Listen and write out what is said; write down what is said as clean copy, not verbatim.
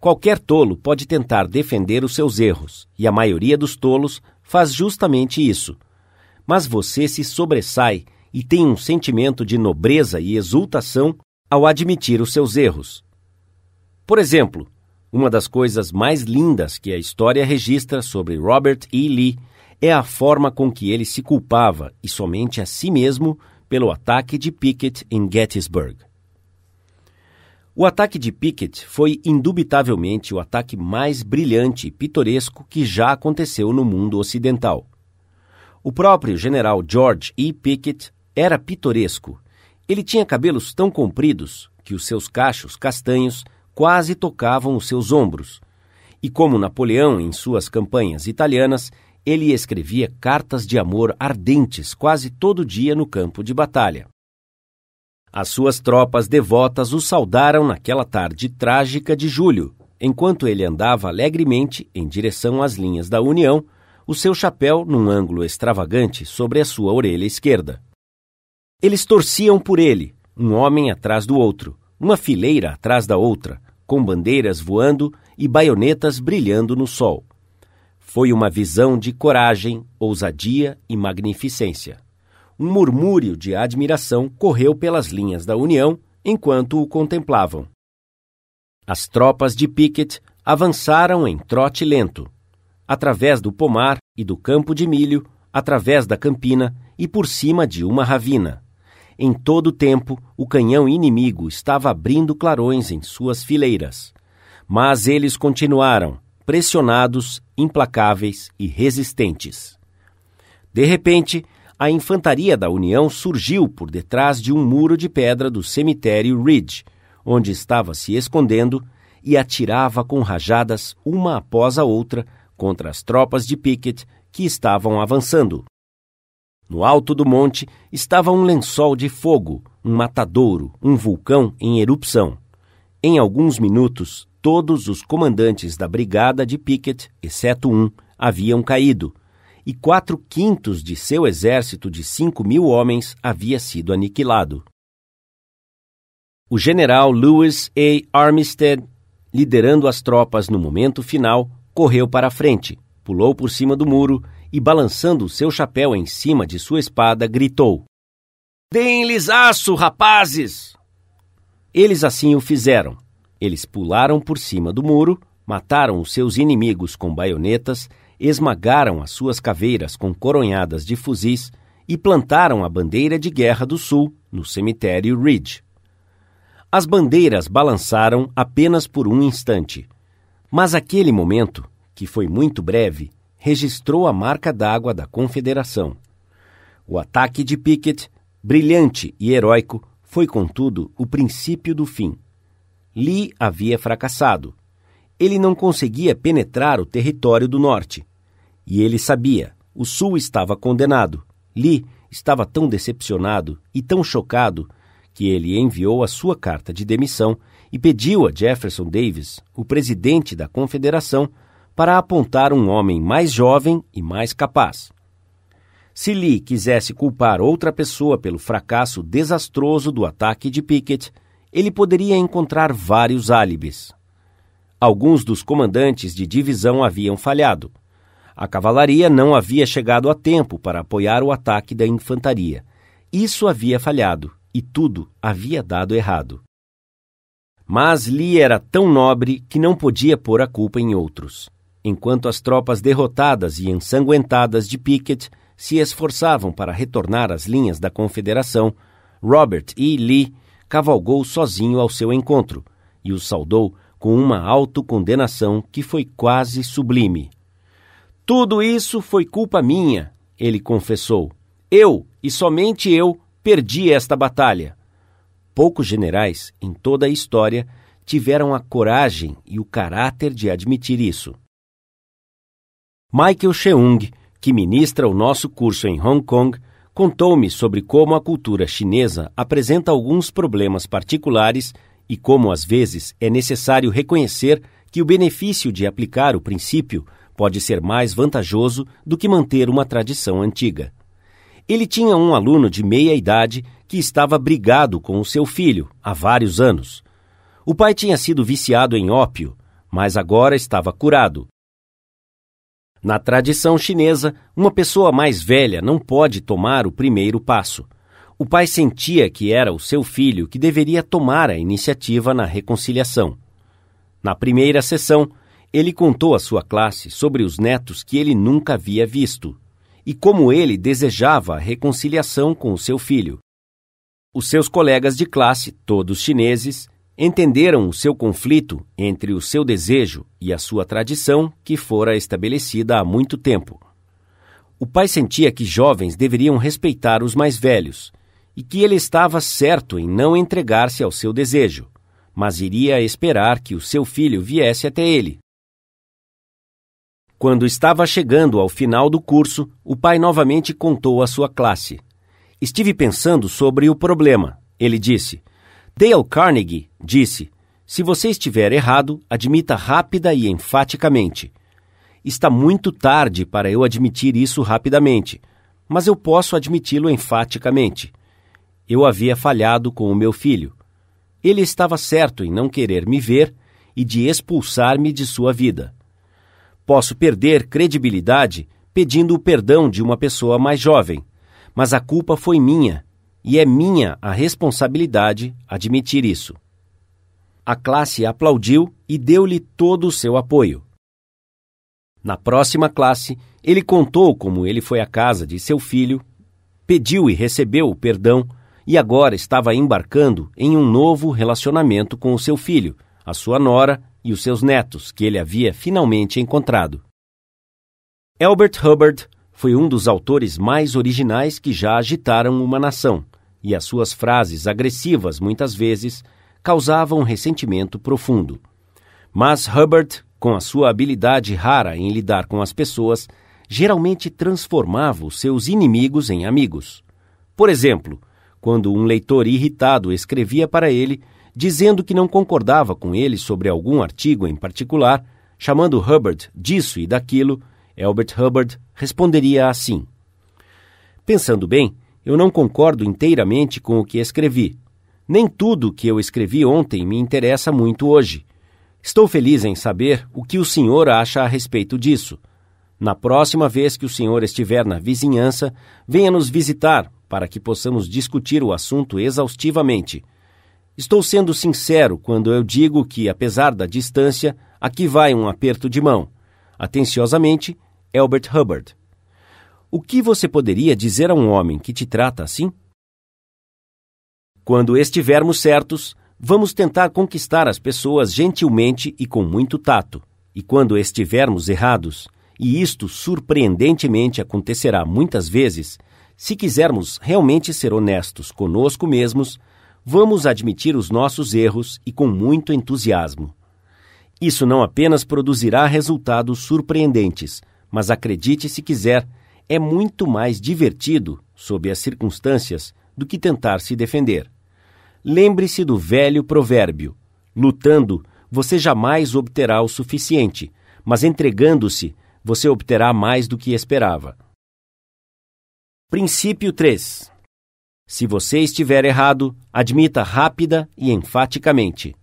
Qualquer tolo pode tentar defender os seus erros, e a maioria dos tolos faz justamente isso. Mas você se sobressai e tem um sentimento de nobreza e exultação ao admitir os seus erros. Por exemplo, uma das coisas mais lindas que a história registra sobre Robert E. Lee é a forma com que ele se culpava, e somente a si mesmo, pelo ataque de Pickett em Gettysburg. O ataque de Pickett foi indubitavelmente o ataque mais brilhante e pitoresco que já aconteceu no mundo ocidental. O próprio general George E. Pickett era pitoresco. Ele tinha cabelos tão compridos que os seus cachos castanhos quase tocavam os seus ombros. E como Napoleão em suas campanhas italianas, ele escrevia cartas de amor ardentes quase todo dia no campo de batalha. As suas tropas devotas o saudaram naquela tarde trágica de julho, enquanto ele andava alegremente em direção às linhas da União, o seu chapéu num ângulo extravagante sobre a sua orelha esquerda. Eles torciam por ele, um homem atrás do outro, uma fileira atrás da outra, com bandeiras voando e baionetas brilhando no sol. Foi uma visão de coragem, ousadia e magnificência. Um murmúrio de admiração correu pelas linhas da União enquanto o contemplavam. As tropas de Pickett avançaram em trote lento, através do pomar e do campo de milho, através da campina e por cima de uma ravina. Em todo o tempo, o canhão inimigo estava abrindo clarões em suas fileiras. Mas eles continuaram, pressionados, implacáveis e resistentes. De repente, a infantaria da União surgiu por detrás de um muro de pedra do cemitério Ridge, onde estava se escondendo, e atirava com rajadas uma após a outra contra as tropas de Pickett que estavam avançando. No alto do monte estava um lençol de fogo, um matadouro, um vulcão em erupção. Em alguns minutos, todos os comandantes da brigada de Pickett, exceto um, haviam caído, e 4/5 de seu exército de 5.000 homens havia sido aniquilado. O general Lewis A. Armistead, liderando as tropas no momento final, correu para a frente, pulou por cima do muro e, balançando o seu chapéu em cima de sua espada, gritou: "Deem-lhes aço, rapazes!" Eles assim o fizeram. Eles pularam por cima do muro, mataram os seus inimigos com baionetas, esmagaram as suas caveiras com coronhadas de fuzis e plantaram a bandeira de guerra do Sul no cemitério Ridge. As bandeiras balançaram apenas por um instante, mas aquele momento, que foi muito breve, registrou a marca d'água da Confederação. O ataque de Pickett, brilhante e heróico, foi, contudo, o princípio do fim. Lee havia fracassado. Ele não conseguia penetrar o território do norte. E ele sabia, o sul estava condenado. Lee estava tão decepcionado e tão chocado que ele enviou a sua carta de demissão e pediu a Jefferson Davis, o presidente da Confederação, para apontar um homem mais jovem e mais capaz. Se Lee quisesse culpar outra pessoa pelo fracasso desastroso do ataque de Pickett, ele poderia encontrar vários álibis. Alguns dos comandantes de divisão haviam falhado. A cavalaria não havia chegado a tempo para apoiar o ataque da infantaria. Isso havia falhado e tudo havia dado errado. Mas Lee era tão nobre que não podia pôr a culpa em outros. Enquanto as tropas derrotadas e ensanguentadas de Pickett se esforçavam para retornar às linhas da Confederação, Robert E. Lee cavalgou sozinho ao seu encontro e o saudou com uma autocondenação que foi quase sublime. "Tudo isso foi culpa minha", ele confessou. "Eu, e somente eu, perdi esta batalha." Poucos generais, em toda a história, tiveram a coragem e o caráter de admitir isso. Michael Cheung, que ministra o nosso curso em Hong Kong, contou-me sobre como a cultura chinesa apresenta alguns problemas particulares e como, às vezes, é necessário reconhecer que o benefício de aplicar o princípio pode ser mais vantajoso do que manter uma tradição antiga. Ele tinha um aluno de meia idade que estava brigado com o seu filho há vários anos. O pai tinha sido viciado em ópio, mas agora estava curado. Na tradição chinesa, uma pessoa mais velha não pode tomar o primeiro passo. O pai sentia que era o seu filho que deveria tomar a iniciativa na reconciliação. Na primeira sessão, ele contou à sua classe sobre os netos que ele nunca havia visto e como ele desejava a reconciliação com o seu filho. Os seus colegas de classe, todos chineses, entenderam o seu conflito entre o seu desejo e a sua tradição que fora estabelecida há muito tempo. O pai sentia que jovens deveriam respeitar os mais velhos e que ele estava certo em não entregar-se ao seu desejo, mas iria esperar que o seu filho viesse até ele. Quando estava chegando ao final do curso, o pai novamente contou à sua classe. Estive pensando sobre o problema, ele disse. Dale Carnegie disse, se você estiver errado, admita rápida e enfaticamente. Está muito tarde para eu admitir isso rapidamente, mas eu posso admiti-lo enfaticamente. Eu havia falhado com o meu filho. Ele estava certo em não querer me ver e de expulsar-me de sua vida. Posso perder credibilidade pedindo o perdão de uma pessoa mais jovem, mas a culpa foi minha, e é minha a responsabilidade admitir isso. A classe aplaudiu e deu-lhe todo o seu apoio. Na próxima classe, ele contou como ele foi à casa de seu filho, pediu e recebeu o perdão e agora estava embarcando em um novo relacionamento com o seu filho, a sua nora e os seus netos, que ele havia finalmente encontrado. Elbert Hubbard foi um dos autores mais originais que já agitaram uma nação, e as suas frases agressivas, muitas vezes, causavam ressentimento profundo. Mas Hubbard, com a sua habilidade rara em lidar com as pessoas, geralmente transformava os seus inimigos em amigos. Por exemplo, quando um leitor irritado escrevia para ele, dizendo que não concordava com ele sobre algum artigo em particular, chamando Hubbard disso e daquilo, Elbert Hubbard responderia assim: pensando bem, eu não concordo inteiramente com o que escrevi. Nem tudo o que eu escrevi ontem me interessa muito hoje. Estou feliz em saber o que o senhor acha a respeito disso. Na próxima vez que o senhor estiver na vizinhança, venha nos visitar para que possamos discutir o assunto exaustivamente. Estou sendo sincero quando eu digo que, apesar da distância, aqui vai um aperto de mão. Atenciosamente, Elbert Hubbard. O que você poderia dizer a um homem que te trata assim? Quando estivermos certos, vamos tentar conquistar as pessoas gentilmente e com muito tato. E quando estivermos errados, e isto surpreendentemente acontecerá muitas vezes, se quisermos realmente ser honestos conosco mesmos, vamos admitir os nossos erros e com muito entusiasmo. Isso não apenas produzirá resultados surpreendentes, mas acredite se quiser, é muito mais divertido, sob as circunstâncias, do que tentar se defender. Lembre-se do velho provérbio: lutando, você jamais obterá o suficiente, mas entregando-se, você obterá mais do que esperava. Princípio 3. Se você estiver errado, admita rápida e enfaticamente.